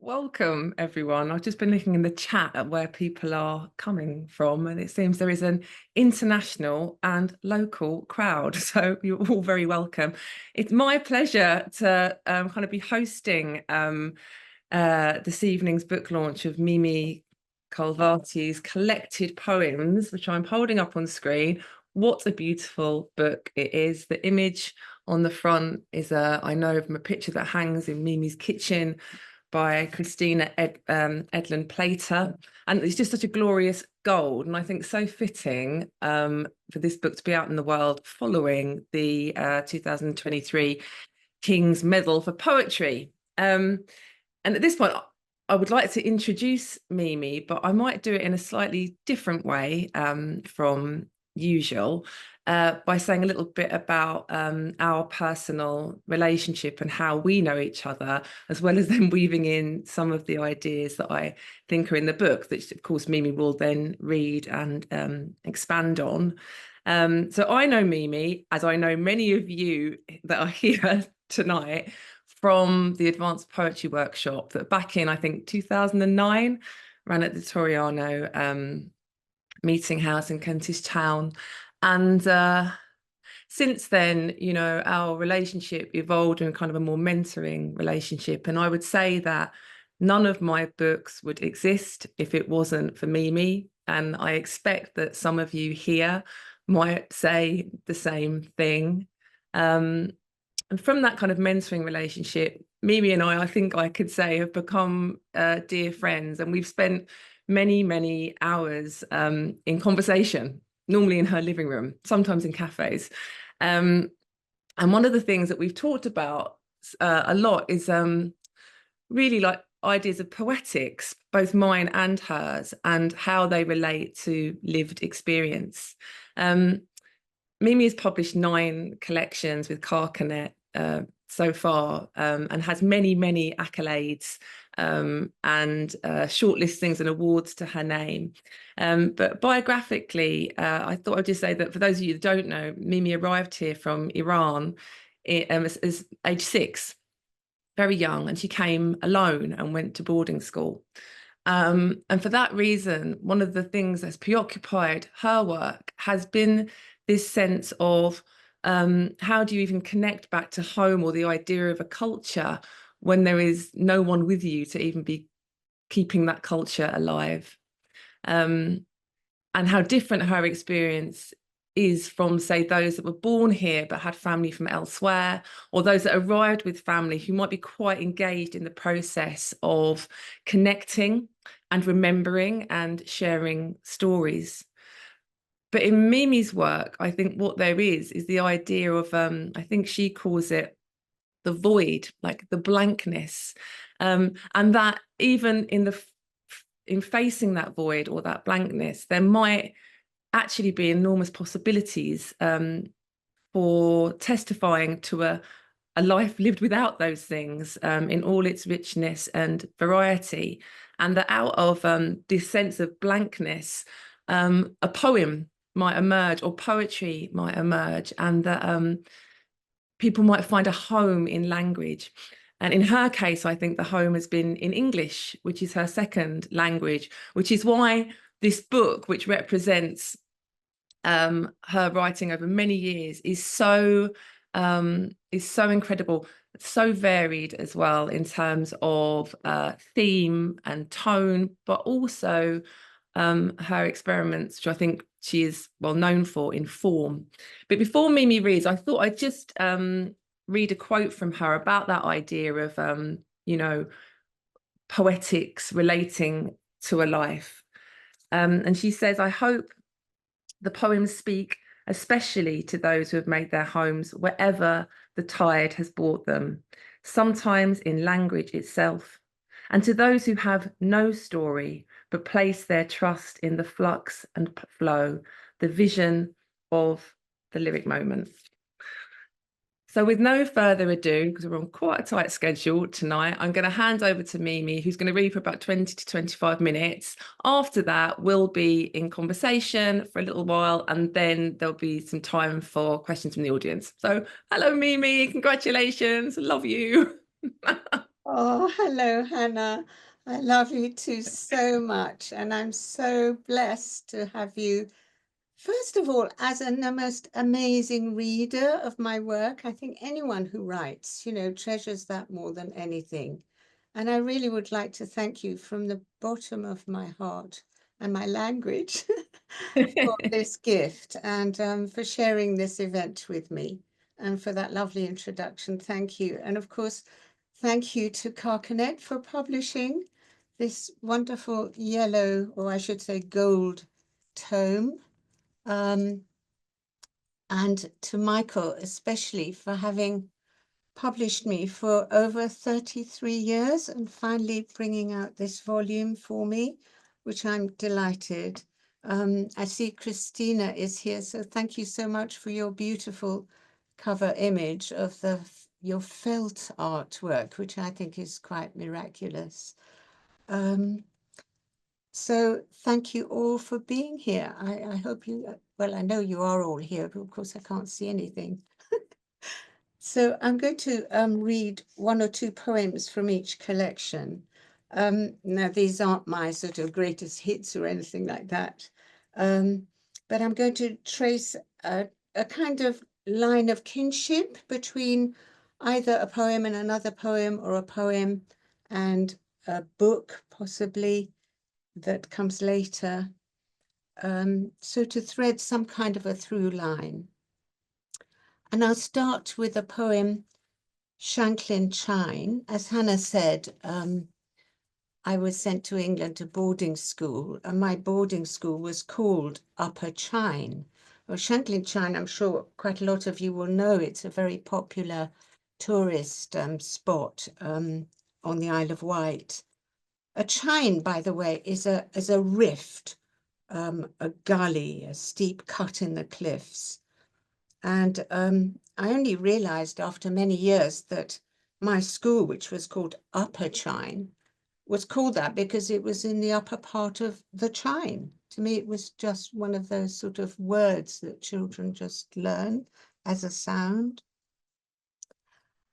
Welcome, everyone. I've just been looking in the chat at where people are coming from, and it seems there is an international and local crowd. So you're all very welcome. It's my pleasure to kind of be hosting this evening's book launch of Mimi Khalvati's collected poems, which I'm holding up on screen. What a beautiful book it is. The image on the front is I know from a picture that hangs in Mimi's kitchen by Christina Edlund Plater. And it's just such a glorious gold. And I think so fitting for this book to be out in the world following the 2023 King's Medal for Poetry. And at this point, I would like to introduce Mimi, but I might do it in a slightly different way from usual, by saying a little bit about our personal relationship and how we know each other, as well as then weaving in some of the ideas that I think are in the book, that of course Mimi will then read and expand on. So I know Mimi, as I know many of you that are here tonight, from the Advanced Poetry Workshop that back in, I think, 2009, ran at the Toriano Meeting House in Kentish Town. And since then, you know, our relationship evolved in kind of a more mentoring relationship. And I would say that none of my books would exist if it wasn't for Mimi. And I expect that some of you here might say the same thing. And from that kind of mentoring relationship, Mimi and I think I could say, have become dear friends. And we've spent many, many hours in conversation, normally in her living room, sometimes in cafes. And one of the things that we've talked about a lot is really like ideas of poetics, both mine and hers, and how they relate to lived experience. Mimi has published 9 collections with Carcanet so far, and has many, many accolades and shortlistings and awards to her name. But biographically, I thought I'd just say that for those of you that don't know, Mimi arrived here from Iran as age 6, very young, and she came alone and went to boarding school. And for that reason, one of the things that's preoccupied her work has been this sense of how do you even connect back to home, or the idea of a culture, when there is no one with you to even be keeping that culture alive. And how different her experience is from, say, those that were born here but had family from elsewhere, or those that arrived with family who might be quite engaged in the process of connecting and remembering and sharing stories. But in Mimi's work, I think what there is the idea of, I think she calls it the void, like the blankness, and that even in facing that void or that blankness, there might actually be enormous possibilities for testifying to a life lived without those things, in all its richness and variety, and that out of this sense of blankness, a poem might emerge, or poetry might emerge, and that people might find a home in language. And in her case, I think the home has been in English, which is her second language, which is why this book, which represents her writing over many years, is so incredible, so varied as well in terms of theme and tone, but also her experiments, which I think she is well known for, in form. But before Mimi reads, I thought I'd just read a quote from her about that idea of you know, poetics relating to a life. And she says, "I hope the poems speak especially to those who have made their homes wherever the tide has brought them, sometimes in language itself, and to those who have no story but place their trust in the flux and flow, the vision of the lyric moment." So with no further ado, because we're on quite a tight schedule tonight, I'm going to hand over to Mimi, who's going to read for about 20 to 25 minutes. After that, we'll be in conversation for a little while, and then there'll be some time for questions from the audience. So hello, Mimi. Congratulations. Love you. Oh, hello, Hannah. I love you too so much, and I'm so blessed to have you. First of all, as the most amazing reader of my work, I think anyone who writes, treasures that more than anything. And I really would like to thank you from the bottom of my heart and my language for this gift and for sharing this event with me and for that lovely introduction. Thank you. And of course, thank you to Carcanet for publishing this wonderful yellow, or I should say gold, tome. And to Michael, especially for having published me for over 33 years and finally bringing out this volume for me, which I'm delighted. I see Christina is here, so thank you so much for your beautiful cover image of your felt artwork, which I think is quite miraculous. So thank you all for being here. I hope you, well, I know you are all here, but of course I can't see anything. So I'm going to read one or two poems from each collection. Now, these aren't my sort of greatest hits or anything like that, but I'm going to trace a kind of line of kinship between either a poem and another poem, or a poem and a book, possibly, that comes later. So to thread some kind of a through line. And I'll start with a poem, Shanklin Chine. As Hannah said, I was sent to England to boarding school, and my boarding school was called Upper Chine. Well, Shanklin Chine, I'm sure quite a lot of you will know, it's a very popular tourist spot on the Isle of Wight. A chine, by the way, is a rift, a gully, a steep cut in the cliffs. And I only realized after many years that my school, which was called Upper Chine, was called that because it was in the upper part of the chine. To me, it was just one of those sort of words that children just learn as a sound.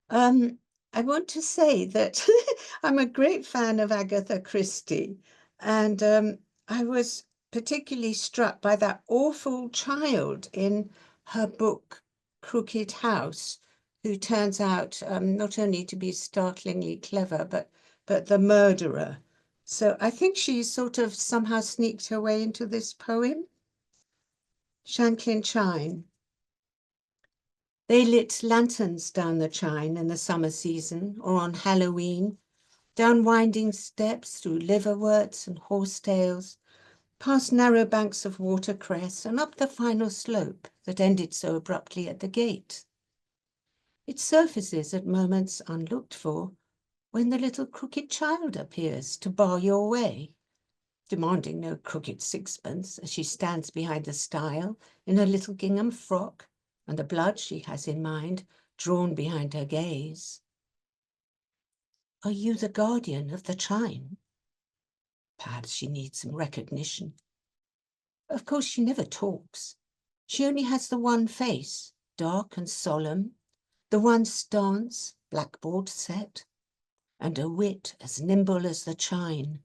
I want to say that I'm a great fan of Agatha Christie, and I was particularly struck by that awful child in her book Crooked House, who turns out not only to be startlingly clever, but the murderer. So I think she sort of somehow sneaked her way into this poem. Shanklin Chine. They lit lanterns down the chine in the summer season, or on Halloween, down winding steps through liverworts and horsetails, past narrow banks of watercress, and up the final slope that ended so abruptly at the gate. It surfaces at moments unlooked for, when the little crooked child appears to bar your way, demanding no crooked sixpence as she stands behind the stile in her little gingham frock, and the blood she has in mind drawn behind her gaze. Are you the guardian of the chine? Perhaps she needs some recognition. Of course, she never talks. She only has the one face, dark and solemn, the one stance, blackboard set, and a wit as nimble as the chine,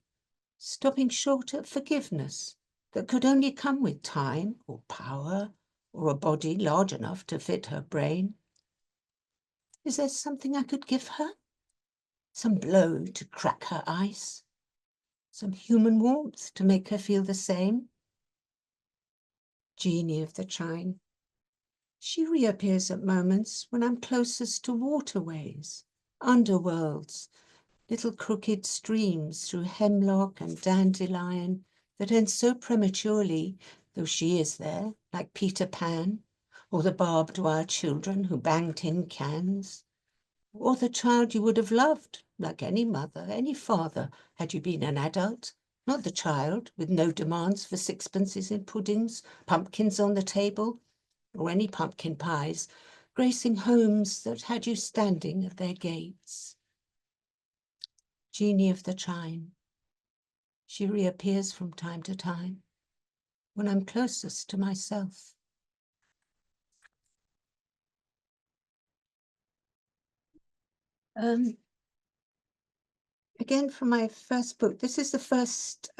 stopping short at forgiveness that could only come with time or power or a body large enough to fit her brain. Is there something I could give her? Some blow to crack her ice? Some human warmth to make her feel the same? Genie of the chine. She reappears at moments when I'm closest to waterways, underworlds, little crooked streams through hemlock and dandelion that end so prematurely, though she is there, like Peter Pan, or the barbed wire children who bang tin cans, or the child you would have loved, like any mother, any father, had you been an adult, not the child with no demands for sixpences in puddings, pumpkins on the table, or any pumpkin pies, gracing homes that had you standing at their gates. Genie of the chine. She reappears from time to time when I'm closest to myself. again from my first book. This is the first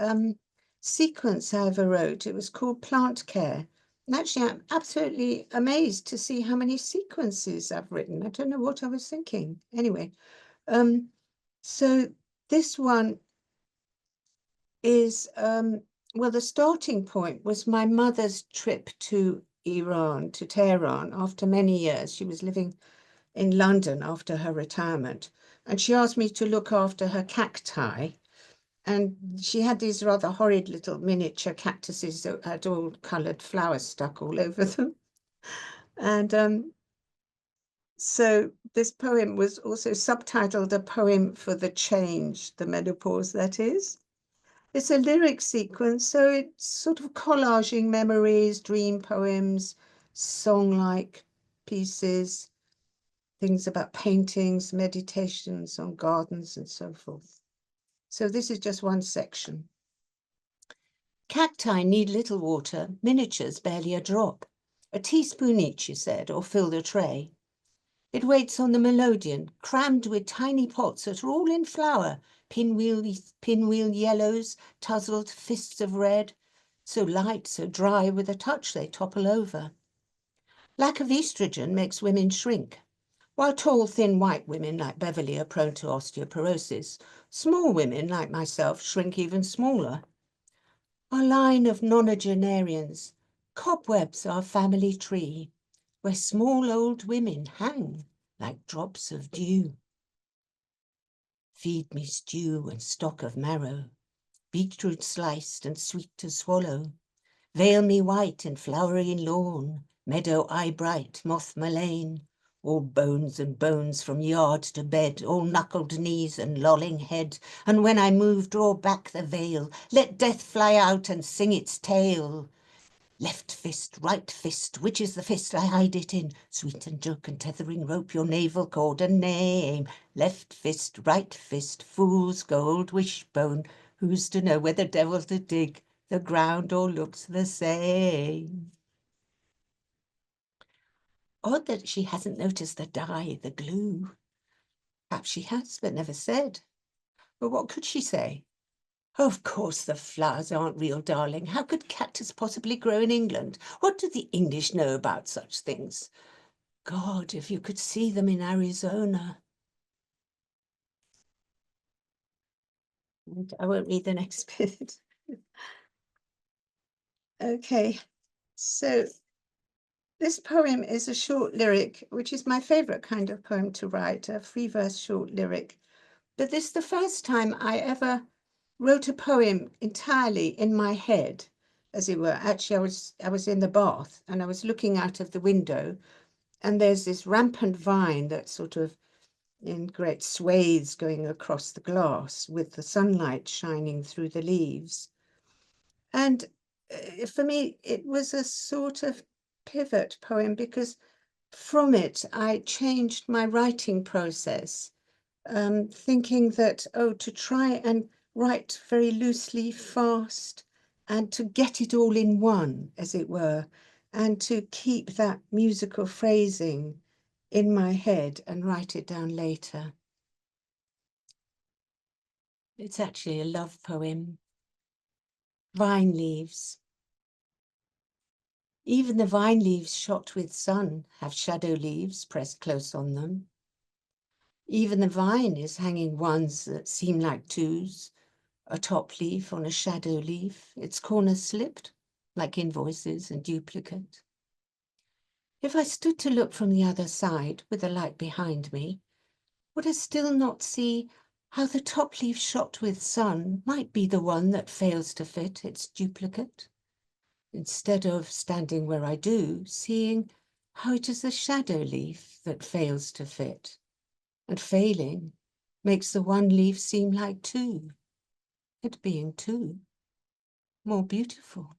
sequence I ever wrote. It was called Plant Care. And actually, I'm absolutely amazed to see how many sequences I've written. I don't know what I was thinking. Anyway, so this one is, well, the starting point was my mother's trip to Iran, to Tehran, after many years. She was living in London after her retirement, and she asked me to look after her cacti. And she had these rather horrid little miniature cactuses that had all coloured flowers stuck all over them. And so this poem was also subtitled A Poem for the Change, the menopause, that is. It's a lyric sequence, so it's sort of collaging memories, dream poems, song-like pieces, things about paintings, meditations on gardens, and so forth. So this is just one section. Cacti need little water, miniatures barely a drop. A teaspoon each, you said, or fill the tray. It waits on the melodeon, crammed with tiny pots that are all in flower, pinwheel yellows, tousled fists of red, so light, so dry, with a touch they topple over. Lack of estrogen makes women shrink. While tall, thin white women like Beverly are prone to osteoporosis, small women like myself shrink even smaller. Our line of nonagenarians, cobwebs our family tree, where small old women hang like drops of dew. Feed me stew and stock of marrow, beetroot sliced and sweet to swallow. Veil me white in flowery lawn, meadow eye bright, moth mullein. All bones and bones from yard to bed, all knuckled knees and lolling head. And when I move, draw back the veil, let death fly out and sing its tale. Left fist, right fist, which is the fist I hide it in? Sweet and joke and tethering rope, your navel cord and name. Left fist, right fist, fool's gold wishbone. Who's to know where the devil to dig? The ground all looks the same. Odd that she hasn't noticed the dye, the glue. Perhaps she has, but never said. But what could she say? Of course the flowers aren't real, darling. How could cactus possibly grow in England? What do the English know about such things? God, if you could see them in Arizona. And I won't read the next bit. Okay, so this poem is a short lyric, which is my favorite kind of poem to write, a free verse short lyric. But this is the first time I ever wrote a poem entirely in my head, as it were. Actually, I was in the bath and I was looking out of the window, and there's this rampant vine that's sort of in great swathes going across the glass with the sunlight shining through the leaves. And for me, it was a sort of pivot poem because from it, I changed my writing process, thinking that, oh, to try and write very loosely, fast, and to get it all in one, as it were, and to keep that musical phrasing in my head and write it down later. It's actually a love poem. Vine leaves. Even the vine leaves shot with sun have shadow leaves pressed close on them. Even the vine is hanging ones that seem like twos, a top leaf on a shadow leaf, its corners slipped, like invoices and duplicate. If I stood to look from the other side, with the light behind me, would I still not see how the top leaf shot with sun might be the one that fails to fit its duplicate? Instead of standing where I do, seeing how it is the shadow leaf that fails to fit, and failing makes the one leaf seem like two, it being two, more beautiful.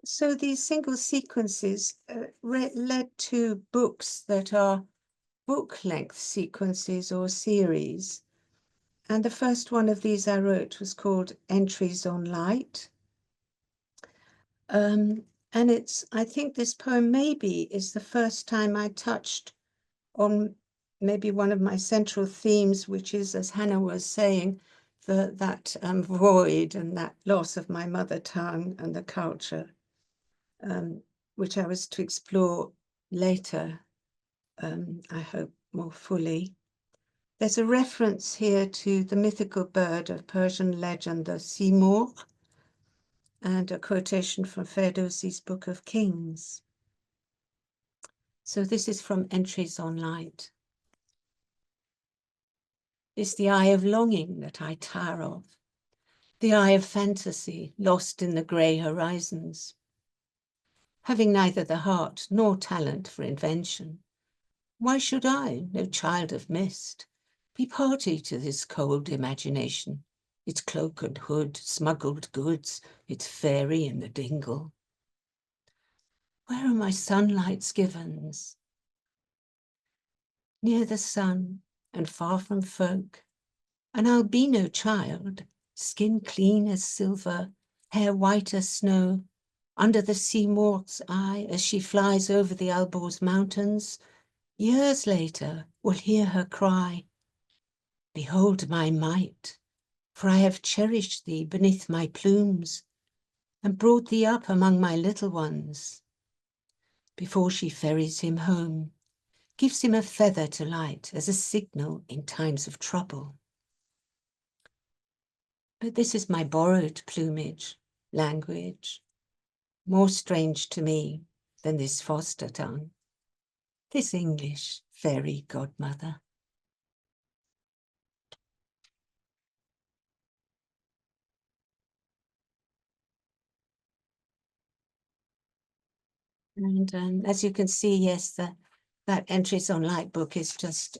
So these single sequences led to books that are book-length sequences or series. And the first one of these I wrote was called Entries on Light. And I think this poem maybe is the first time I touched on maybe one of my central themes, which is, as Hannah was saying, that void and that loss of my mother tongue and the culture, which I was to explore later, I hope more fully. There's a reference here to the mythical bird of Persian legend, the Simurgh, and a quotation from Ferdowsi's Book of Kings. So this is from Entries on Light. It's the eye of longing that I tire of, the eye of fantasy lost in the grey horizons. Having neither the heart nor talent for invention, why should I, no child of mist, be party to this cold imagination, its cloak and hood, smuggled goods, its fairy in the dingle? Where are my sunlight's givens? Near the sun and far from folk, an albino child, skin clean as silver, hair white as snow, under the Simurgh's eye as she flies over the Alborz mountains, years later will hear her cry, "Behold my might, for I have cherished thee beneath my plumes and brought thee up among my little ones," before she ferries him home, gives him a feather to light as a signal in times of trouble. But this is my borrowed plumage, language, more strange to me than this foster tongue, this English fairy godmother. And as you can see, yes, that Entries on Light book is just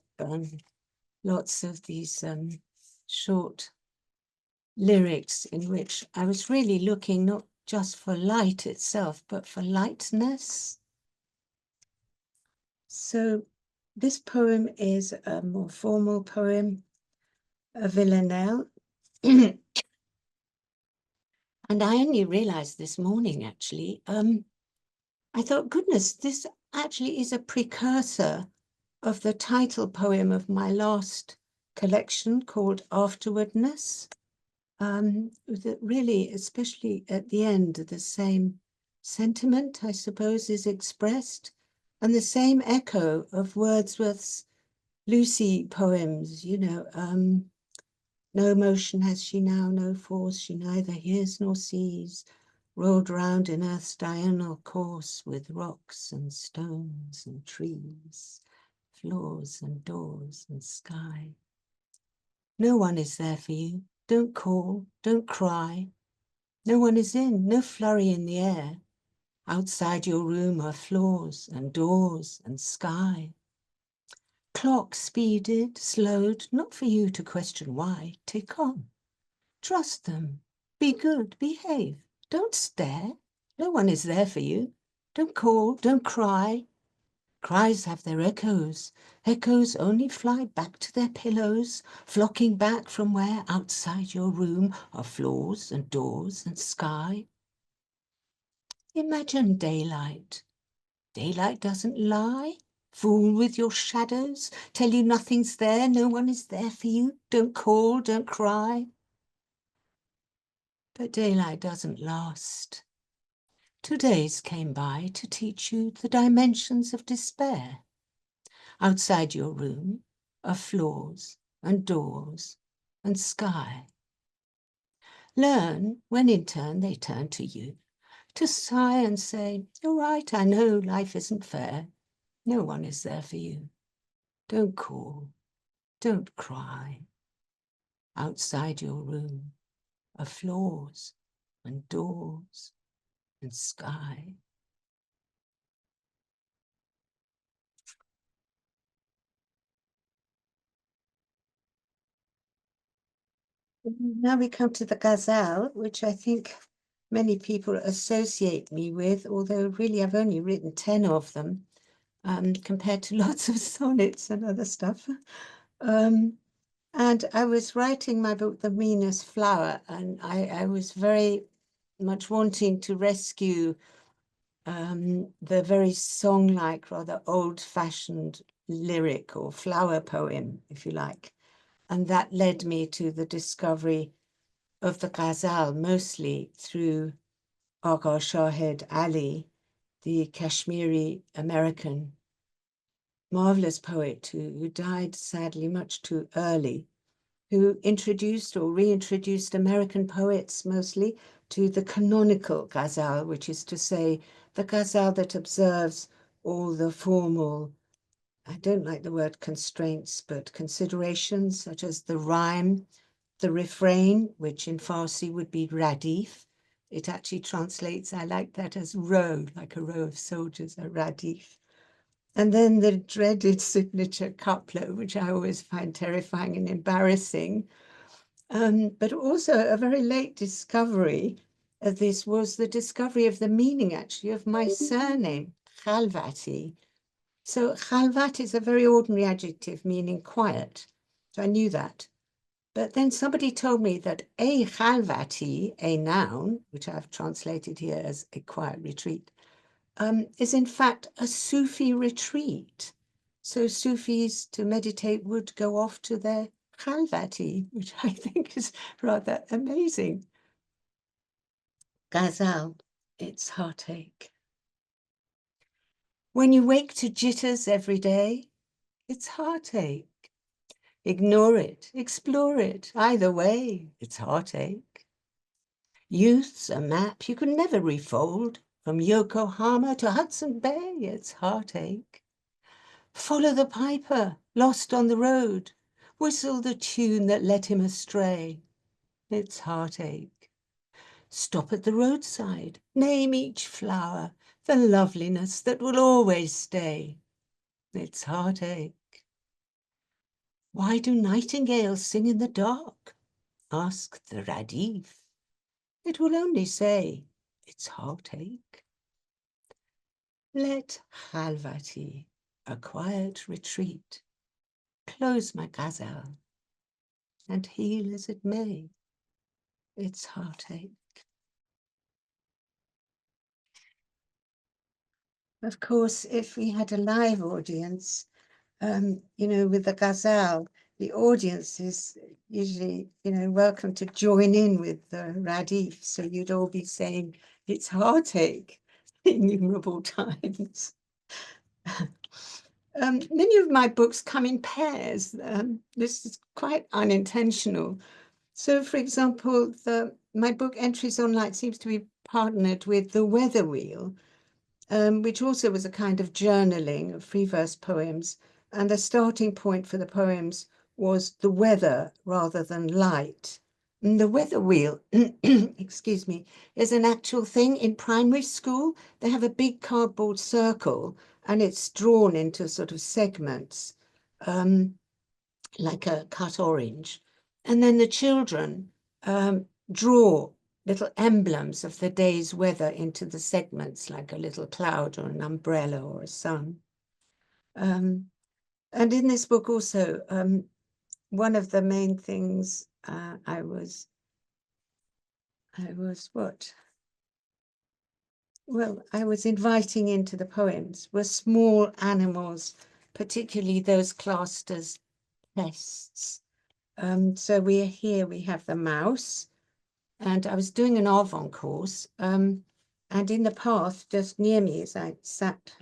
lots of these short lyrics in which I was really looking not just for light itself, but for lightness. So this poem is a more formal poem, a villanelle. And I only realized this morning, actually, I thought, goodness, this actually is a precursor of the title poem of my last collection called Afterwardness. That really, especially at the end, the same sentiment, I suppose, is expressed, and the same echo of Wordsworth's Lucy poems, you know, no motion has she now, no force, she neither hears nor sees, rolled round in earth's diurnal course with rocks and stones and trees, floors and doors and sky. No one is there for you. Don't call, don't cry. No one is in, no flurry in the air. Outside your room are floors and doors and sky. Clock speeded, slowed, not for you to question why. Tick on. Trust them. Be good, behave. Don't stare. No one is there for you. Don't call, don't cry. Cries have their echoes. Echoes only fly back to their pillows, flocking back from where outside your room are floors and doors and sky. Imagine daylight. Daylight doesn't lie. Fool with your shadows. Tell you nothing's there. No one is there for you. Don't call, don't cry. But daylight doesn't last. 2 days came by to teach you the dimensions of despair. Outside your room are floors and doors and sky. Learn when in turn they turn to you, to sigh and say, "You're right, I know life isn't fair. No one is there for you. Don't call, don't cry." Outside your room are floors and doors and sky. Now we come to the ghazal, which I think many people associate me with, although really I've only written 10 of them, compared to lots of sonnets and other stuff. And I was writing my book, The Meanest Flower, and I was very much wanting to rescue the very song-like, rather old-fashioned lyric or flower poem, if you like. And that led me to the discovery of the ghazal, mostly through Agha Shahid Ali, the Kashmiri American marvelous poet who died sadly much too early, who introduced or reintroduced American poets mostly to the canonical ghazal, which is to say the ghazal that observes all the formal, I don't like the word constraints, but considerations such as the rhyme, the refrain, which in Farsi would be radif. It actually translates, I like that, as row, like a row of soldiers, a radif. And then the dreaded signature couplet, which I always find terrifying and embarrassing. But also a very late discovery of this was the discovery of the meaning, actually, of my surname, Khalvati. So Khalvat is a very ordinary adjective meaning quiet. So I knew that. But then somebody told me that a Khalvati, a noun, which I've translated here as a quiet retreat, is in fact a Sufi retreat. So Sufis to meditate would go off to their Khalvati, which I think is rather amazing. Ghazal, it's heartache. When you wake to jitters every day, it's heartache. Ignore it, explore it, either way, it's heartache. Youth's a map you can never refold. From Yokohama to Hudson Bay, it's heartache. Follow the piper, lost on the road. Whistle the tune that led him astray. It's heartache. Stop at the roadside, name each flower, the loveliness that will always stay. It's heartache. Why do nightingales sing in the dark? Ask the radif. It will only say, it's heartache. Let Khalvati, a quiet retreat, close my ghazal, and heal as it may, its heartache. Of course, if we had a live audience, with the ghazal, the audience is usually, welcome to join in with the radif. So you'd all be saying it's heartache innumerable times. Many of my books come in pairs. This is quite unintentional. So, for example, my book Entries on Light seems to be partnered with The Weather Wheel, which also was a kind of journaling of free verse poems. And the starting point for the poems was the weather rather than light. And the weather wheel, excuse me, is an actual thing in primary school. They have a big cardboard circle and it's drawn into sort of segments, like a cut orange. And then the children draw little emblems of the day's weather into the segments, like a little cloud or an umbrella or a sun. And in this book also, one of the main things I was inviting into the poems were small animals, particularly those classed as pests. So we have the mouse, and I was doing an Arvon course, and in the path just near me as I sat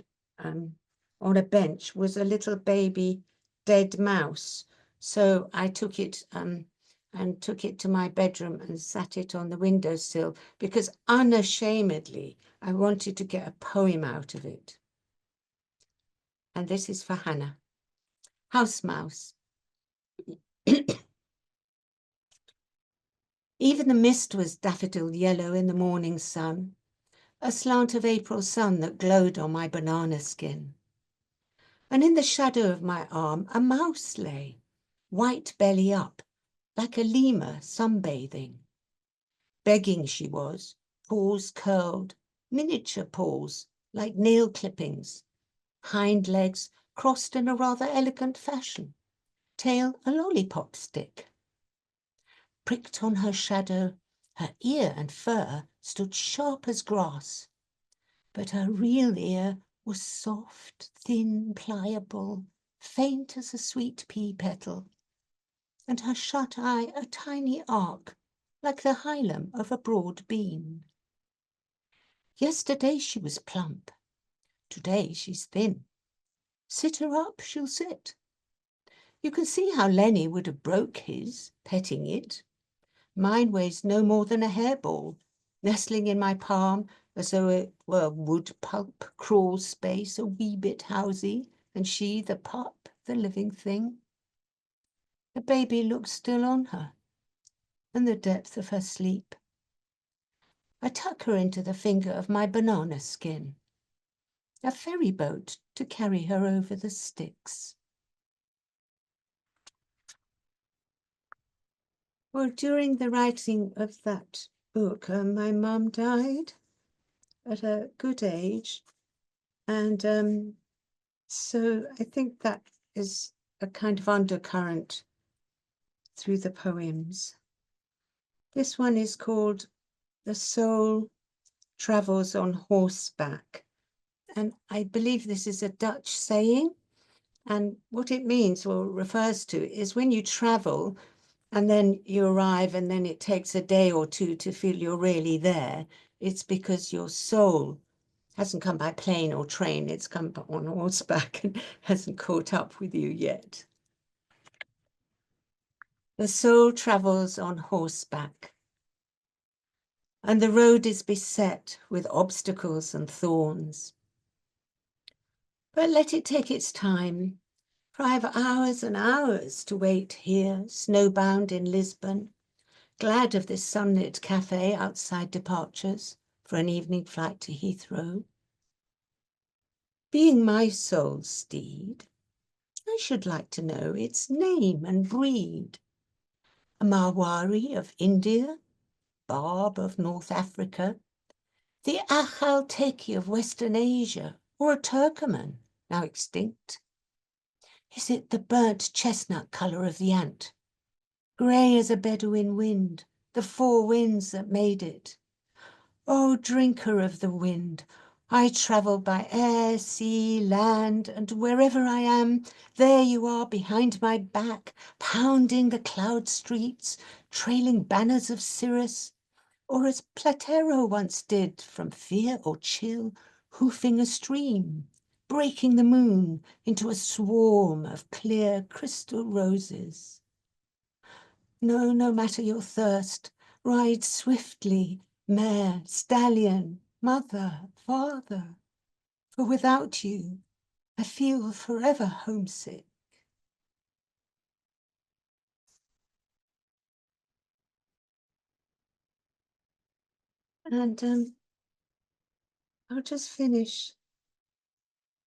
on a bench was a little baby dead mouse. So I took it to my bedroom and sat it on the windowsill because unashamedly I wanted to get a poem out of it. And this is for Hannah. House Mouse. Even the mist was daffodil yellow in the morning sun, a slant of April sun that glowed on my banana skin. And in the shadow of my arm, a mouse lay, white belly up, like a lemur sunbathing. Begging she was, paws curled, miniature paws, like nail clippings, hind legs crossed in a rather elegant fashion, tail a lollipop stick. Pricked on her shadow, her ear and fur stood sharp as grass. but her real ear was soft, thin, pliable, faint as a sweet pea petal, and her shut eye a tiny arc, like the hilum of a broad bean. Yesterday she was plump, today she's thin. Sit her up, she'll sit. You can see how Lenny would have broke his, petting it. Mine weighs no more than a hairball, nestling in my palm as though it were wood pulp, crawl space, a wee bit housey, and she, the pup, the living thing. The baby looks still on her, and the depth of her sleep. I tuck her into the finger of my banana skin, a ferry boat to carry her over the Styx. Well, during the writing of that book, my mum died at a good age, and so I think that is a kind of undercurrent through the poems. This one is called The Soul Travels on Horseback, and I believe this is a Dutch saying, and what it means or refers to is when you travel and then you arrive and then it takes a day or two to feel you're really there, it's because your soul hasn't come by plane or train, it's come on horseback and hasn't caught up with you yet. The soul travels on horseback, and the road is beset with obstacles and thorns. But let it take its time, for I have hours and hours to wait here, snowbound in Lisbon, glad of this sunlit cafe outside departures for an evening flight to Heathrow. Being my soul's steed, I should like to know its name and breed. A Marwari of India, Barb of North Africa, the Achalteki of Western Asia, or a Turkoman, now extinct? Is it the burnt chestnut colour of the ant, grey as a Bedouin wind, the four winds that made it? O drinker of the wind, I travel by air, sea, land, and wherever I am, there you are behind my back, pounding the cloud streets, trailing banners of cirrus, or as Platero once did, from fear or chill, hoofing a stream, breaking the moon into a swarm of clear crystal roses. No, no matter your thirst, ride swiftly, mare, stallion, mother, father, for without you, I feel forever homesick. And I'll just finish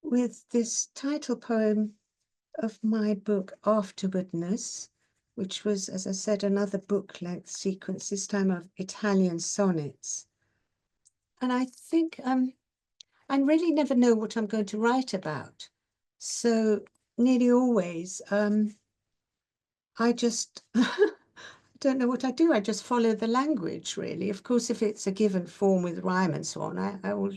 with this title poem of my book, Afterwardness, which was, as I said, another book-length sequence, this time of Italian sonnets. And I think I really never know what I'm going to write about. So nearly always, I just don't know what I do. I just follow the language, really. Of course, if it's a given form with rhyme and so on, I will,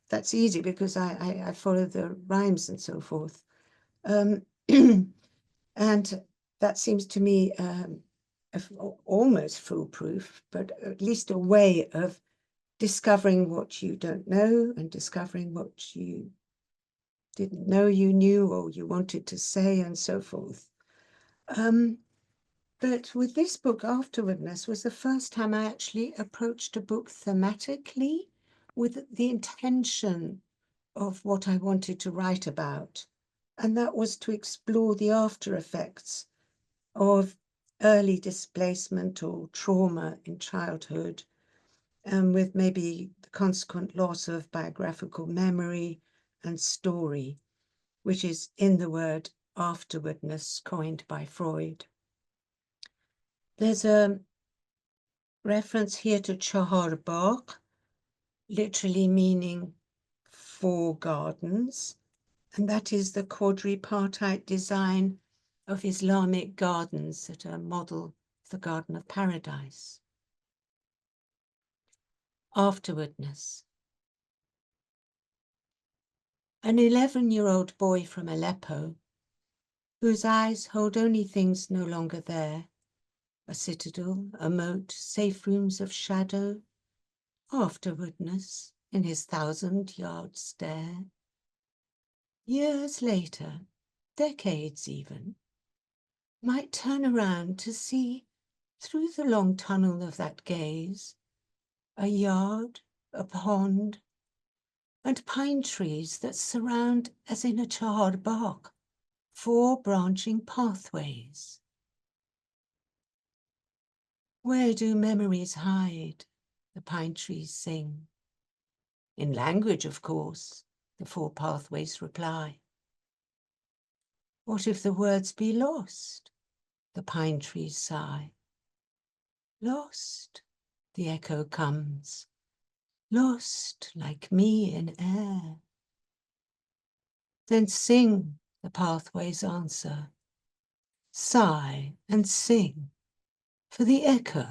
that's easy because I follow the rhymes and so forth. And that seems to me almost foolproof, but at least a way of discovering what you don't know and discovering what you didn't know you knew or you wanted to say and so forth. But with this book, Afterwardness, was the first time I actually approached a book thematically with the intention of what I wanted to write about. And that was to explore the after effects of early displacement or trauma in childhood, and with maybe the consequent loss of biographical memory and story, which is in the word afterwardness coined by Freud. There's a reference here to Chahar Bagh, literally meaning four gardens, and that is the quadripartite design of Islamic gardens that are model of the Garden of Paradise. Afterwardness. an 11-year-old boy from Aleppo, whose eyes hold only things no longer there, a citadel, a moat, safe rooms of shadow, afterwardness in his 1,000-yard stare. Years later, decades even, might turn around to see, through the long tunnel of that gaze, a yard, a pond, and pine trees that surround, as in a charred bark, 4 branching pathways. Where do memories hide? The pine trees sing. In language, of course, the 4 pathways reply. What if the words be lost? The pine trees sigh. Lost, the echo comes, lost like me in air. Then sing, the pathways answer. Sigh and sing, for the echo,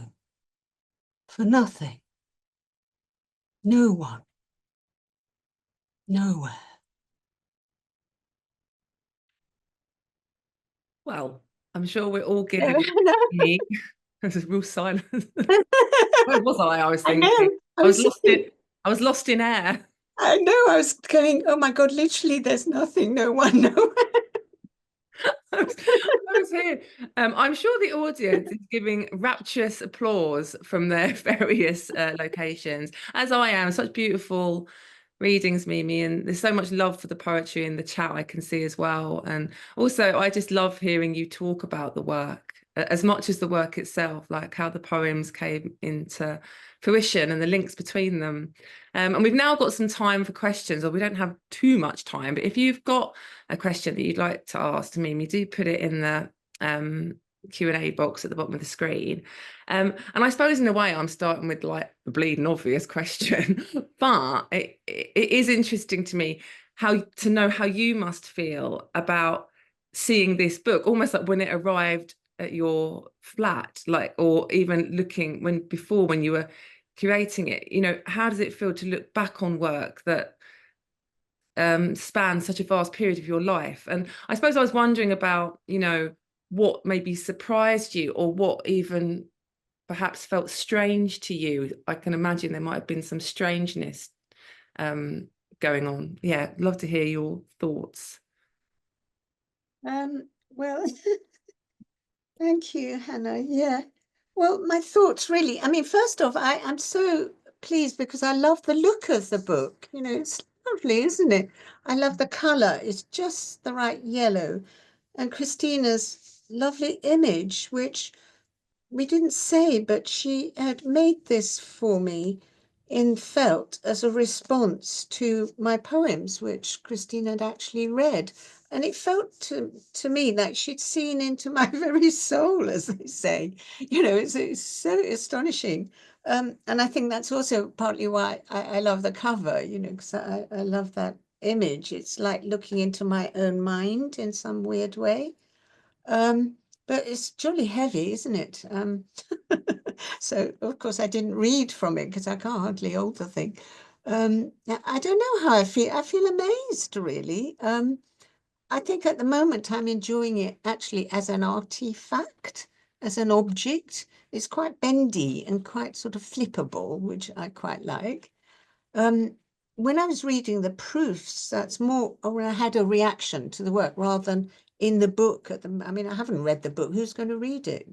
for nothing, no one, nowhere. Well, I'm sure we're all No, giving me. There's a real silence. Where was I? I was I thinking. know. I I was was lost in. thinking, I was lost in air. I know. I was going, oh my God, literally, there's nothing, no one, nowhere. I was here. I'm sure the audience is giving rapturous applause from their various locations, as I am. Such beautiful readings, Mimi, and there's so much love for the poetry in the chat I can see as well. And also, I just love hearing you talk about the work as much as the work itself, like how the poems came into fruition and the links between them. And we've now got some time for questions, or we don't have too much time, but if you've got a question that you'd like to ask to Mimi, do put it in the Q&A box at the bottom of the screen. And I suppose in a way I'm starting with like the bleeding obvious question, but it is interesting to me how to know how you must feel about seeing this book, almost like when it arrived at your flat, like, or even looking when you were curating it, how does it feel to look back on work that spans such a vast period of your life? And I suppose I was wondering about, what maybe surprised you or what even perhaps felt strange to you. I can imagine there might have been some strangeness going on. Yeah, love to hear your thoughts. Well, thank you, Hannah. Yeah. Well, my thoughts really, I mean, first off, I'm so pleased because I love the look of the book. It's lovely, isn't it? I love the color. It's just the right yellow. And Christina's lovely image, which we didn't say, but she had made this for me in felt as a response to my poems, which Christina had actually read. And it felt to me like she'd seen into my very soul, as they say. It's so astonishing. And I think that's also partly why I love the cover, because I love that image. It's like looking into my own mind in some weird way. But it's jolly heavy, isn't it? So, of course, I didn't read from it because I can't hardly hold the thing. I don't know how I feel. I feel amazed, really. I think at the moment I'm enjoying it actually as an artifact, as an object. It's quite bendy and quite sort of flippable, which I quite like. When I was reading the proofs, that's more, or I had a reaction to the work rather than in the book. I mean, I haven't read the book. Who's going to read it?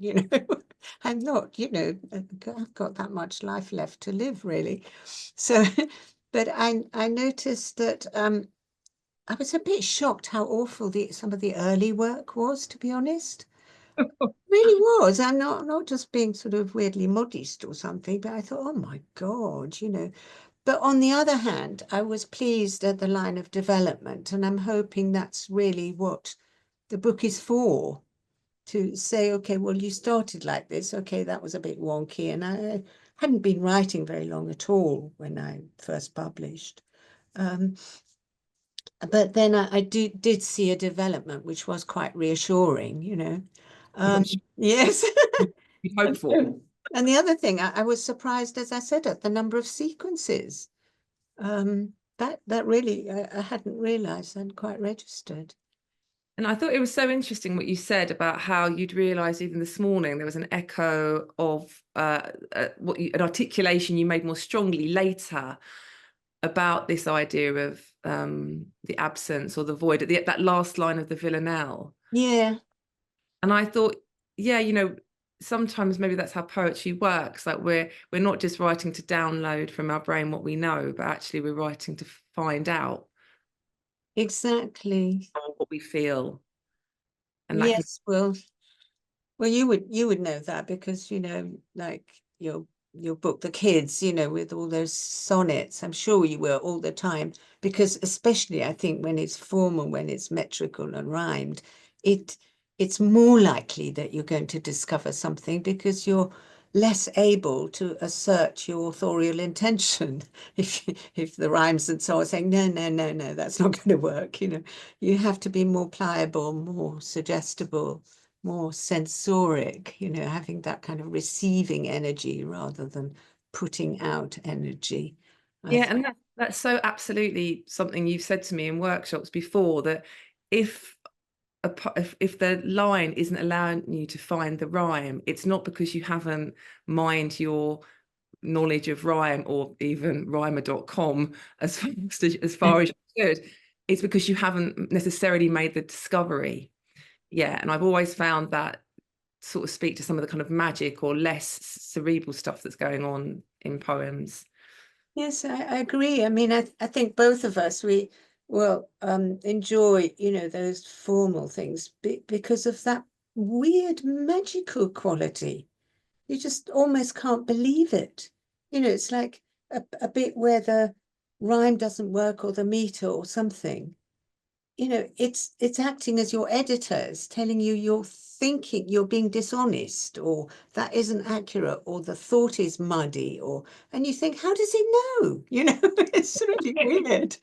I'm not, I've got that much life left to live, really. So, but I noticed that I was a bit shocked how awful some of the early work was, to be honest. Really was. I'm not just being sort of weirdly modest or something, but I thought, oh my God. But on the other hand, I was pleased at the line of development, and I'm hoping that's really what the book is for, to say, okay, well, you started like this. Okay, that was a bit wonky. And I hadn't been writing very long at all when I first published. But then I did see a development, which was quite reassuring. Yes. You'd hope for. And the other thing, I was surprised, as I said, at the number of sequences. that really, I hadn't realized, I hadn't quite registered. And I thought it was so interesting what you said about how you'd realised even this morning there was an echo of an articulation you made more strongly later about this idea of the absence or the void at that last line of the villanelle. Yeah, And I thought, yeah, sometimes maybe that's how poetry works. Like we're not just writing to download from our brain what we know, but actually we're writing to find out exactly. what we feel. And that can, Yes, well, you would know that because, like your book, The Kids, with all those sonnets. I'm sure you will all the time, because especially I think when it's formal, when it's metrical and rhymed, it it's more likely that you're going to discover something because you're less able to assert your authorial intention if the rhymes and so on are saying no, no, no, no, that's not going to work. You have to be more pliable, more suggestible, more sensoric, having that kind of receiving energy rather than putting out energy. I yeah, think. and that's so absolutely something you've said to me in workshops before, that if if the line isn't allowing you to find the rhyme, it's not because you haven't mined your knowledge of rhyme or even rhymer.com as far as you should. It's because you haven't necessarily made the discovery. Yeah, and I've always found that sort of speak to some of the kind of magic or less cerebral stuff that's going on in poems. Yes, I agree. I mean, I think both of us, we will enjoy, those formal things because of that weird magical quality. You just almost can't believe it. It's like a bit where the rhyme doesn't work or the meter or something. It's acting as your editors, telling you you're thinking you're being dishonest, or that isn't accurate, or the thought is muddy, and you think, how does it know? It's really weird.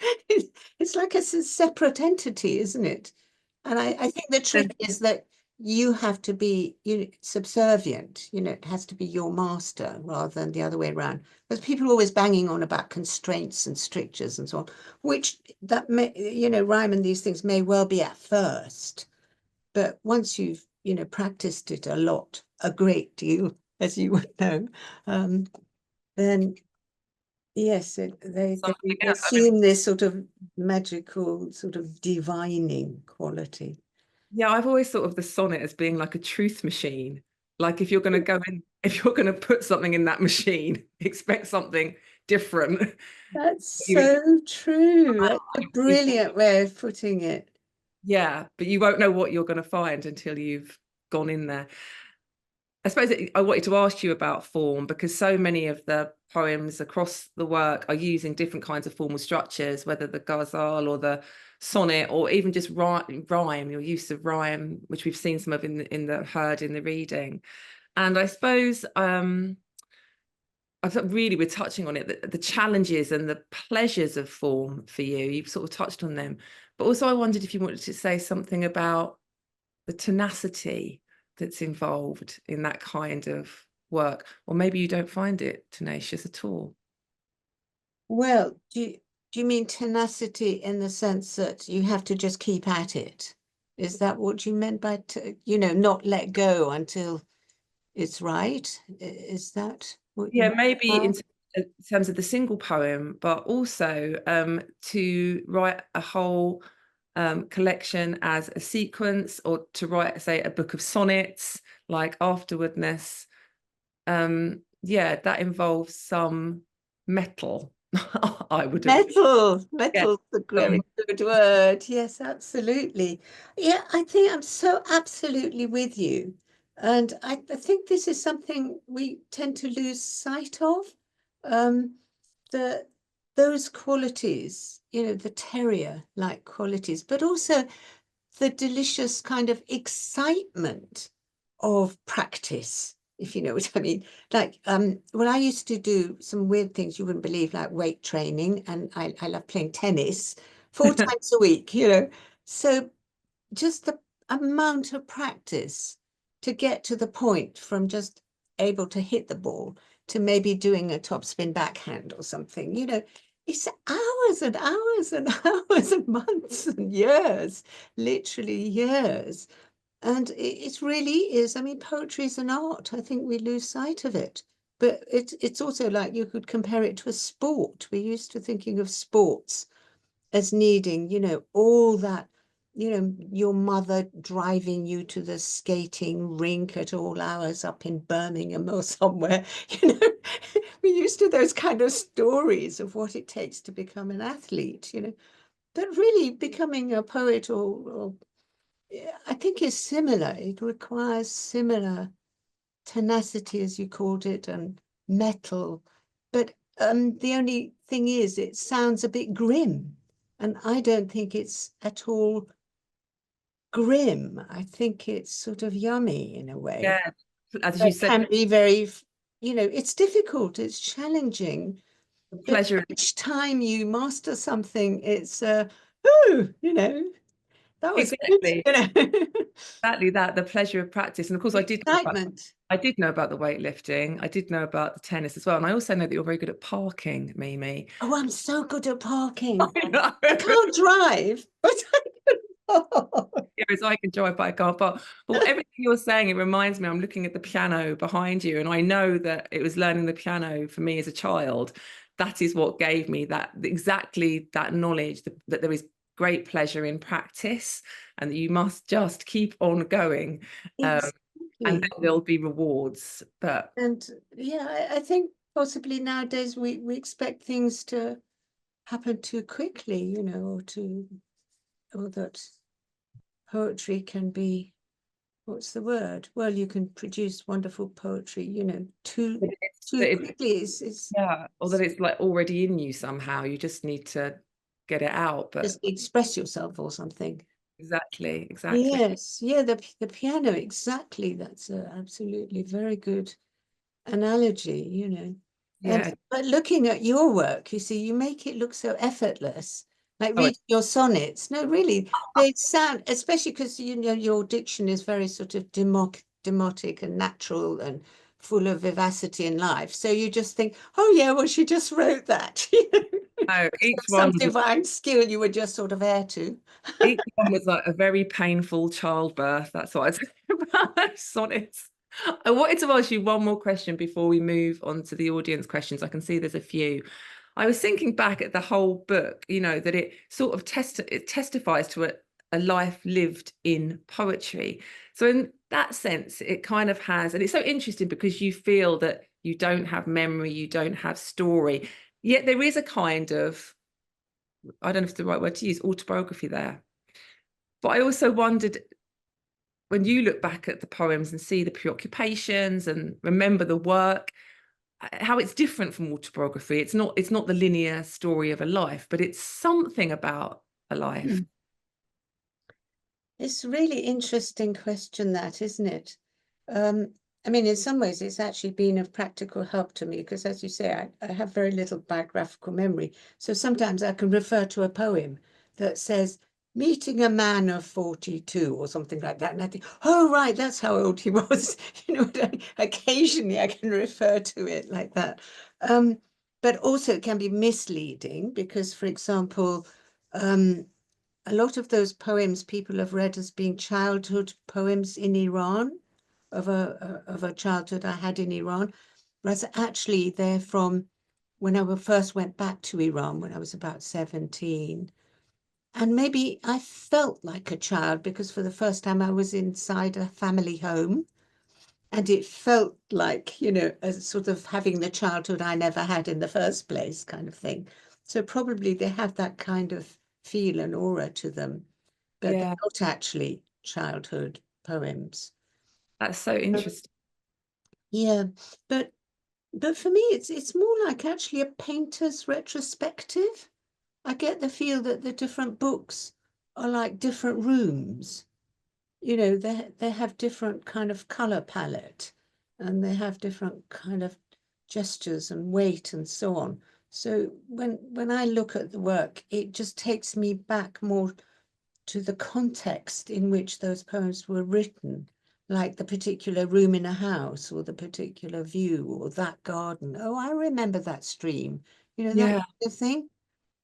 It's like a separate entity, isn't it? And I think the trick is that you have to be subservient, it has to be your master rather than the other way around. Because people are always banging on about constraints and strictures and so on, which that may, rhyme and these things may well be at first, but once you've, practiced it a lot, a great deal, as you would know, then yes, they Something else. I mean, assume this sort of magical, sort of divining quality. yeah, I've always thought of the sonnet as being like a truth machine. Like if you're going to go in, if you're going to put something in that machine, expect something different. That's You- so true. That's a brilliant way of putting it. Yeah, but you won't know what you're going to find until you've gone in there. I suppose I wanted to ask you about form because so many of the poems across the work are using different kinds of formal structures, whether the ghazal or the sonnet or even just rhyme, your use of rhyme, which we've seen some of in the heard in the reading. And I suppose I thought really we're touching on it, the challenges and the pleasures of form for you. You've sort of touched on them, but also I wondered if you wanted to say something about the tenacity that's involved in that kind of work, or maybe you don't find it tenacious at all. Well, do you mean tenacity in the sense that you have to just keep at it? Is that what you meant by, not let go until it's right? Is that what you Yeah, meant? maybe in terms of the single poem, but also to write a whole collection as a sequence, or to write, say, a book of sonnets like Afterwardness. Yeah, that involves some metal, I would have. Yeah, Metal's a very some, good word. Yes, absolutely. Yeah, I think I'm so absolutely with you. And I think this is something we tend to lose sight of. Um, the those qualities, the terrier-like qualities, but also the delicious kind of excitement of practice, if you know what I mean. Like, when I used to do some weird things you wouldn't believe, like weight training, and I love playing tennis 4 times a week, So just the amount of practice to get to the point from just able to hit the ball to maybe doing a topspin backhand or something, it's hours and hours and hours and months and years, literally years. And it really is. I mean, poetry is an art. I think we lose sight of it. But it's also like you could compare it to a sport. We're used to thinking of sports as needing, all that, your mother driving you to the skating rink at all hours up in Birmingham or somewhere. We're used to those kind of stories of what it takes to become an athlete. But really becoming a poet or I think is similar. It requires similar tenacity, as you called it, and metal. But the only thing is, it sounds a bit grim. And I don't think it's at all grim. I think it's sort of yummy in a way. Yeah, as you But said, can be very, it's difficult, it's challenging. the But pleasure. each time you master something, it's, oh, that was good, Exactly. Exactly that, the pleasure of practice. And of course, The excitement. I did know about the weightlifting. I did know about the tennis as well. And I also know that you're very good at parking, Mimi. Oh, I'm so good at I parking. know. I can't drive, but I can park. Whereas I can drive, but I can't park. But everything you're saying, it reminds me, I'm looking at the piano behind you, and I know that it was learning the piano for me as a child. That is what gave me that exactly that knowledge that there is great pleasure in practice and that you must just keep on going. And Exactly. then there'll be rewards. But And yeah, I think possibly nowadays we expect things to happen too quickly, or that poetry can be, what's the word? Well, you can produce wonderful poetry, too it's, quickly. It's yeah, or that it's like already in you somehow. You just need to get it out. But just express yourself or something. exactly, exactly. Yes, yeah, the piano, exactly. That's a absolutely very good analogy. And Yeah. but looking at your work, you see, you make it look so effortless. Like Oh, reading your sonnets. No, really, they sound, especially because your diction is very sort of demotic and natural and full of vivacity and life. So you just think, oh yeah, well, she just wrote that. no, Some divine skill you were just sort of heir to. each one was like a very painful childbirth. That's what I'd say about those sonnets. I wanted to ask you one more question before we move on to the audience questions. I can see there's a few. I was thinking back at the whole book, that it sort of it testifies to a life lived in poetry. So in that sense, it kind of has, and it's so interesting because you feel that you don't have memory, you don't have story, yet there is a kind of, I don't know if it's the right word to use, autobiography there. But I also wondered, when you look back at the poems and see the preoccupations and remember the work, how it's different from autobiography. It's not the linear story of a life, but it's something about a life. Hmm. It's a really interesting question, that, isn't it? I mean, in some ways, it's actually been of practical help to me because, as you say, I have very little biographical memory. So sometimes I can refer to a poem that says, meeting a man of 42 or something like that. And I think, oh, right, that's how old he was. Occasionally I can refer to it like that. But also it can be misleading because, for example, a lot of those poems people have read as being childhood poems in Iran, of a childhood I had in Iran, whereas actually they're from when I first went back to Iran when I was about 17. And maybe I felt like a child because for the first time I was inside a family home and it felt like, a sort of having the childhood I never had in the first place kind of thing. So probably they have that kind of feel and aura to them, but they're Yeah, not actually childhood poems. that's so interesting. Yeah, but for me it's more like actually a painter's retrospective. I get the feel that the different books are like different rooms. They have different kind of color palette and they have different kind of gestures and weight and so on. So when I look at the work, it just takes me back more to the context in which those poems were written, like the particular room in a house or the particular view or that garden. Oh, I remember that stream, that Yeah, kind of thing.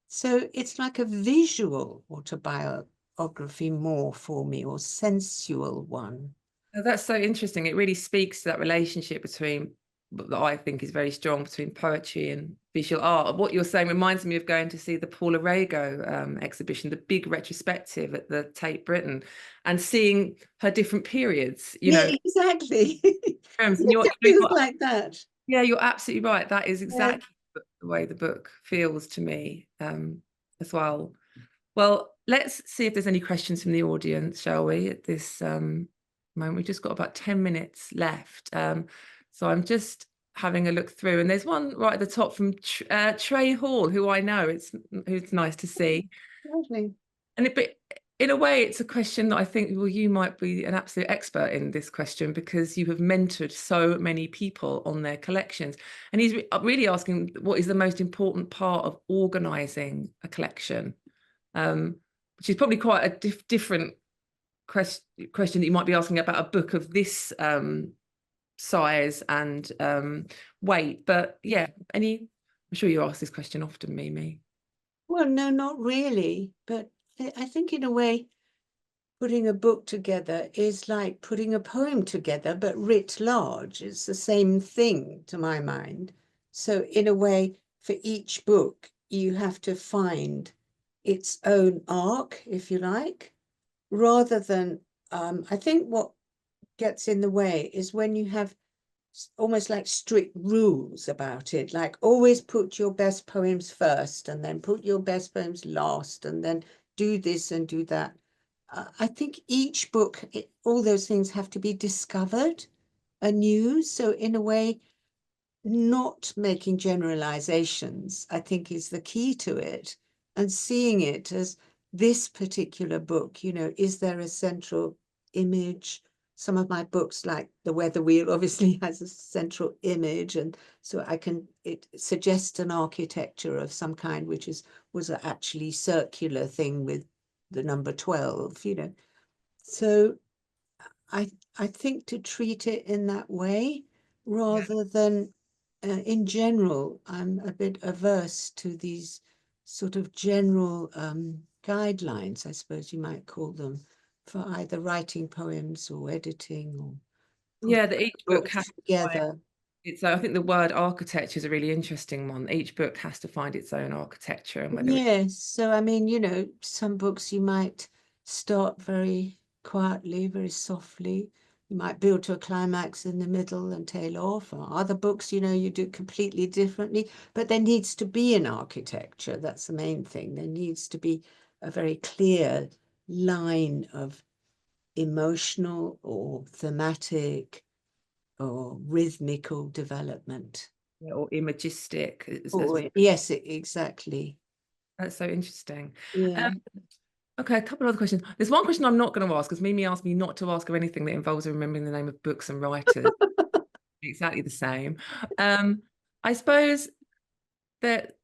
So it's like a visual autobiography more for me, or sensual one. Oh, that's so interesting. It really speaks to that relationship between that I think is very strong between poetry and visual art. What you're saying reminds me of going to see the Paula Rego exhibition, the big retrospective at the Tate Britain, and seeing her different periods. You Yeah, know, exactly. and Yes, it feels like that. yeah, you're absolutely right. That is Yeah. exactly the way the book feels to me as well. Well, let's see if there's any questions from the audience, shall we, at this moment? We've just got about 10 minutes left. So I'm just having a look through, and there's one right at the top from Trey Hall, who I know. Who's nice to see. Lovely. But in a way, it's a question that I think, well, you might be an absolute expert in this question because you have mentored so many people on their collections. And he's really asking, what is the most important part of organizing a collection? Which is probably quite a different question that you might be asking about a book of this size and weight. But yeah, I'm sure you ask this question often, Mimi. Well, no, not really. But I think in a way, putting a book together is like putting a poem together, but writ large. It's the same thing to my mind. So in a way, for each book, you have to find its own arc, if you like, rather than, I think what gets in the way is when you have almost like strict rules about it, like always put your best poems first and then put your best poems last and then do this and do that. I think each book, all those things have to be discovered anew. So in a way, not making generalizations, I think, is the key to it, and seeing it as this particular book, is there a central image? Some of my books, like The Weather Wheel, obviously has a central image, and so it suggests an architecture of some kind, which was an actually circular thing with the number 12, So I think to treat it in that way Yeah. rather than in general, I'm a bit averse to these sort of general guidelines, I suppose you might call them, for either writing poems or editing or Yeah, putting that each book has books to find together. I think the word architecture is a really interesting one. Each book has to find its own architecture, and whether it's Yes, so I mean, some books you might start very quietly, very softly. You might build to a climax in the middle and tail off. Or other books, you do completely differently. But there needs to be an architecture. That's the main thing. There needs to be a very clear line of emotional or thematic or rhythmical development. or imagistic, Oh, yes, exactly. that's so interesting. Yeah. Um, Okay, a couple of other questions. There's one question I'm not going to ask because Mimi asked me not to ask her anything that involves remembering the name of books and writers. Exactly the same. I suppose that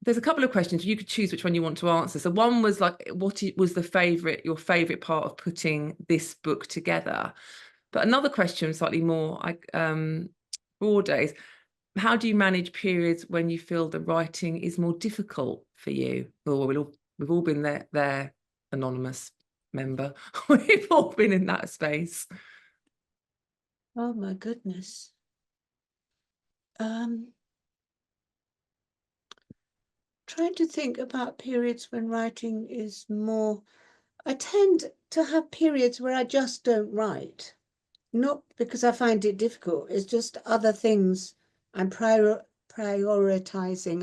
there's a couple of questions. You could choose which one you want to answer. So one was like, was your favorite part of putting this book together? But another question, slightly more broader, is how do you manage periods when you feel the writing is more difficult for you? Or we've all been there, anonymous member. We've all been in that space. Oh my goodness. Um, Trying to think about periods when writing is more. I tend to have periods where I just don't write. Not because I find it difficult, it's just other things. I'm prioritizing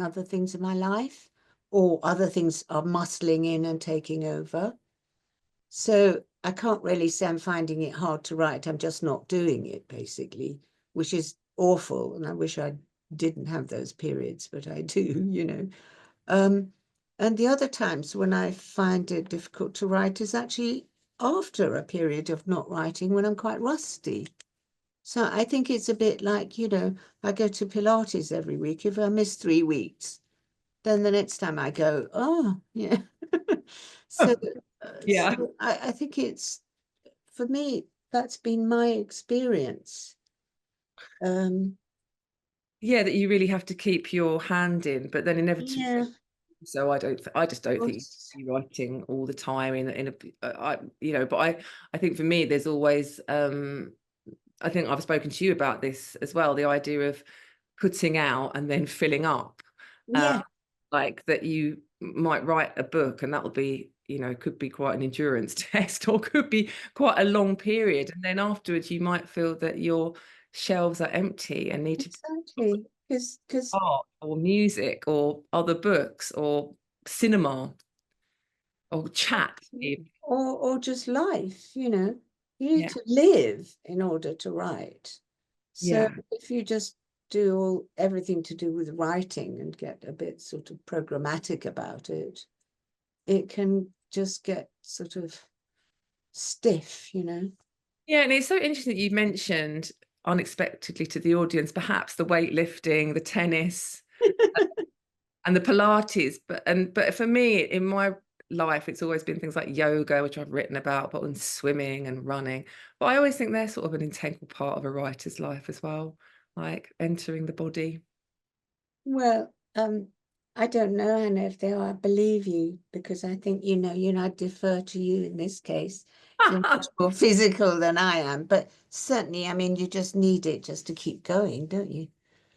other things in my life, or other things are muscling in and taking over. So I can't really say I'm finding it hard to write. I'm just not doing it, basically, which is awful. And I wish I didn't have those periods, but I do. Um, and the other times when I find it difficult to write is actually after a period of not writing when I'm quite rusty. So I think it's a bit like, I go to Pilates every week. If I miss 3 weeks, then the next time I go, oh, yeah. So, Yeah. I think for me, that's been my experience. Um, Yeah, that you really have to keep your hand in, but then inevitably yeah, So I just don't think you What's- should be writing all the time in a but I think for me there's always I think I've spoken to you about this as well, the idea of putting out and then filling up. Uh, Yeah, like that you might write a book and that will be, could be quite an endurance test or could be quite a long period. And then afterwards you might feel that your shelves are empty and need to be exactly. Because art or music or other books or cinema or chat even. or just life, you need Yeah. to live in order to write. So Yeah. if you just do everything to do with writing and get a bit sort of programmatic about it, it can just get sort of stiff. Yeah, and it's so interesting that you mentioned unexpectedly to the audience, perhaps the weightlifting, the tennis, and the Pilates. But for me, in my life, it's always been things like yoga, which I've written about, but and swimming and running. But I always think they're sort of an integral part of a writer's life as well, like entering the body. Well, I don't know, Anna, if they are. I believe you because I think I defer to you in this case. You're much more physical than I am, but certainly, I mean, you just need it just to keep going, don't you?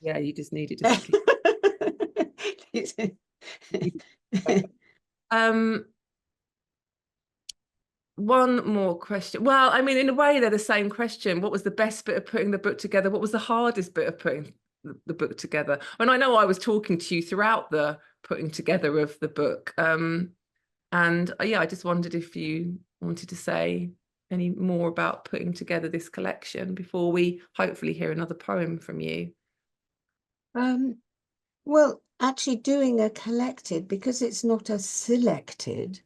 Yeah, you just need it just to keep. Um, One more question. Well, I mean, in a way, they're the same question. What was the best bit of putting the book together? What was the hardest bit of putting the book together? And I know I was talking to you throughout the putting together of the book. And yeah, I just wondered if you wanted to say any more about putting together this collection before we hopefully hear another poem from you. Um, well, actually doing a collected, because it's not a selected,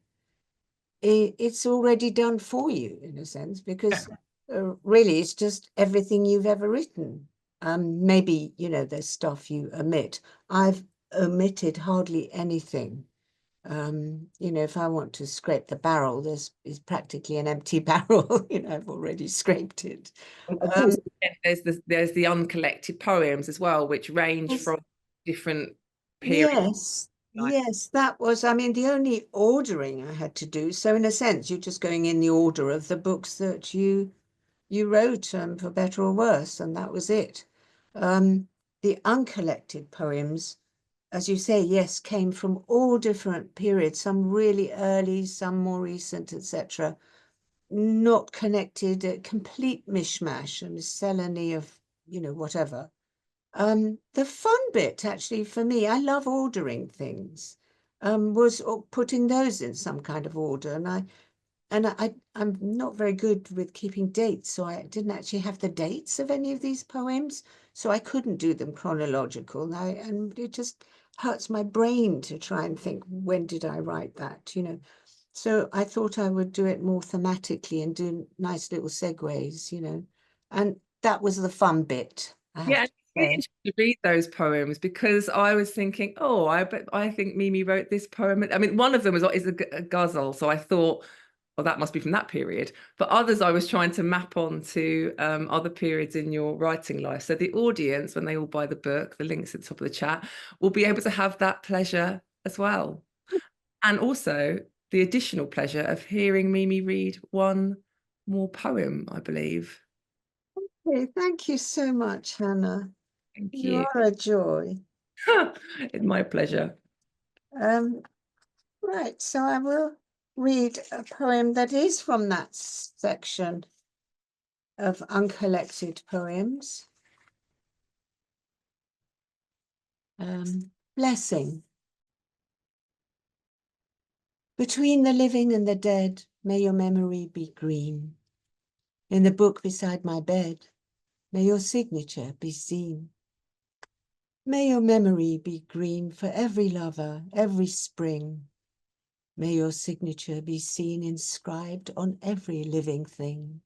it's already done for you in a sense, because really it's just everything you've ever written. Maybe, there's stuff you omit. I've omitted hardly anything. If I want to scrape the barrel, is practically an empty barrel. I've already scraped it. Of course, there's the uncollected poems as well, which range Yes, from different periods. yes, yes, that was, I mean, the only ordering I had to do. So in a sense, you're just going in the order of the books that you wrote, for better or worse, and that was it. The uncollected poems, as you say, yes, came from all different periods, some really early, some more recent, etc. Not connected, a complete mishmash, a miscellany of, whatever. The fun bit, actually, for me, I love ordering things, was putting those in some kind of order. I'm not very good with keeping dates, so I didn't actually have the dates of any of these poems, so I couldn't do them chronological. And it just hurts my brain to try and think, when did I write that? So I thought I would do it more thematically and do nice little segues. And that was the fun bit, I have Yeah, to it's really say. interesting to read those poems because I was thinking, oh, I think Mimi wrote this poem. I mean, one of them is a ghazal, so I thought, well, that must be from that period. But others, I was trying to map onto other periods in your writing life. So the audience, when they all buy the book, the links at the top of the chat, will be able to have that pleasure as well, and also the additional pleasure of hearing Mimi read one more poem, I believe. Okay, thank you so much, Hannah. Thank You you. are a joy. It's my pleasure. Um, right, so I will read a poem that is from that section of uncollected poems. Blessing. Between the living and the dead, may your memory be green. In the book beside my bed, may your signature be seen. May your memory be green for every lover, every spring. May your signature be seen inscribed on every living thing.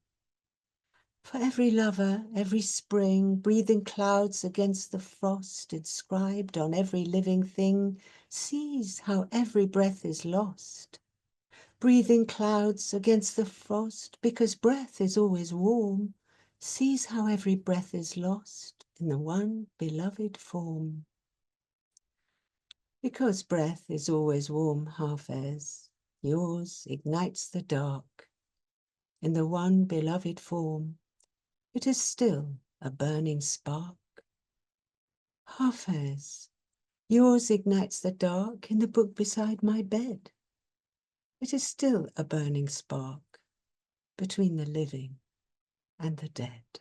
For every lover, every spring, breathing clouds against the frost, inscribed on every living thing, sees how every breath is lost. Breathing clouds against the frost, because breath is always warm, sees how every breath is lost in the one beloved form. Because breath is always warm, Hafez, yours ignites the dark. In the one beloved form, it is still a burning spark. Hafez, yours ignites the dark in the book beside my bed. It is still a burning spark between the living and the dead.